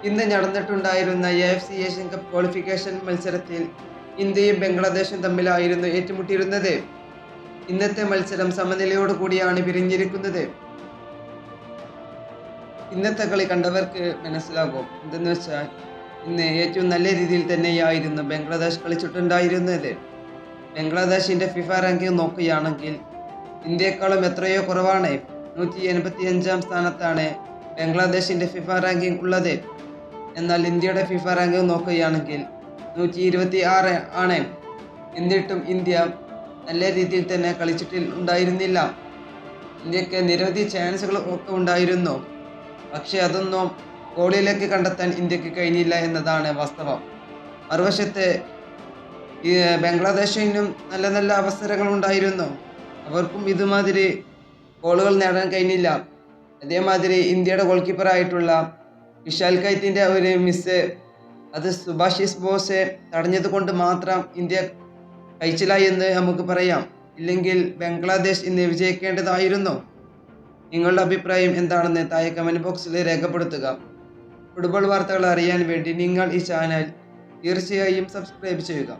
ഇന്ന് നടന്നിട്ടുണ്ടായിരുന്ന AFC Asian cup qualification മത്സരത്തിൽ ഇന്ത്യയും ബംഗ്ലാദേശും തമ്മിലായിരുന്നു ഏറ്റുമുട്ടിയിരുന്നത്. ഇന്നത്തെ മത്സരം സമനിലയോട് കൂടിയാണ് പിരിഞ്ഞിരിക്കുന്നത്. ഇന്നത്തെ കളി കണ്ടവർക്ക് മനസ്സിലാകും. എന്തെന്ന് വെച്ചാൽ ഇന്ന് ഏറ്റവും നല്ല രീതിയിൽ തന്നെയായിരുന്നു ബംഗ്ലാദേശ് കളിച്ചിട്ടുണ്ടായിരുന്നത്. ബംഗ്ലാദേശിന്റെ ഫിഫ റാങ്കിങ് നോക്കുകയാണെങ്കിൽ ഇന്ത്യയെക്കാളും എത്രയോ കുറവാണ്. 185-ാം സ്ഥാനത്താണ് ബംഗ്ലാദേശിന്റെ ഫിഫ റാങ്കിങ് ഉള്ളത്. എന്നാൽ ഇന്ത്യയുടെ ഫിഫ റാങ്കിങ് നോക്കുകയാണെങ്കിൽ 126 ആണ്. എന്നിട്ടും ഇന്ത്യ നല്ല രീതിയിൽ തന്നെ കളിച്ചിട്ടുണ്ടായിരുന്നില്ല. ഇന്ത്യക്ക് നിരവധി ചാൻസുകൾ ഒക്കെ ഉണ്ടായിരുന്നു. പക്ഷെ അതൊന്നും ഗോളിലേക്ക് കണ്ടെത്താൻ ഇന്ത്യക്ക് കഴിഞ്ഞില്ല എന്നതാണ് വാസ്തവം. മറുവശത്ത് ബംഗ്ലാദേശിനും നല്ല നല്ല അവസരങ്ങൾ ഉണ്ടായിരുന്നു. അവർക്കും ഇതുമാതിരി ഗോളുകൾ നേടാൻ കഴിഞ്ഞില്ല. അതേമാതിരി ഇന്ത്യയുടെ ഗോൾ കീപ്പറായിട്ടുള്ള വിശാൽ കൈത്തിന്റെ ഒരു മിസ്, അത് സുഭാഷിസ് ബോസ് തടഞ്ഞത് കൊണ്ട് മാത്രം ഇന്ത്യ കഴിച്ചില്ല എന്ന് നമുക്ക് പറയാം. ഇല്ലെങ്കിൽ ബംഗ്ലാദേശ് ഇന്ന് വിജയിക്കേണ്ടതായിരുന്നു. നിങ്ങളുടെ അഭിപ്രായം എന്താണെന്ന് താഴെ കമന്റ് ബോക്സിൽ രേഖപ്പെടുത്തുക. ഫുട്ബോൾ വാർത്തകൾ അറിയാൻ വേണ്ടി നിങ്ങൾ ഈ ചാനൽ തീർച്ചയായും സബ്സ്ക്രൈബ് ചെയ്യുക.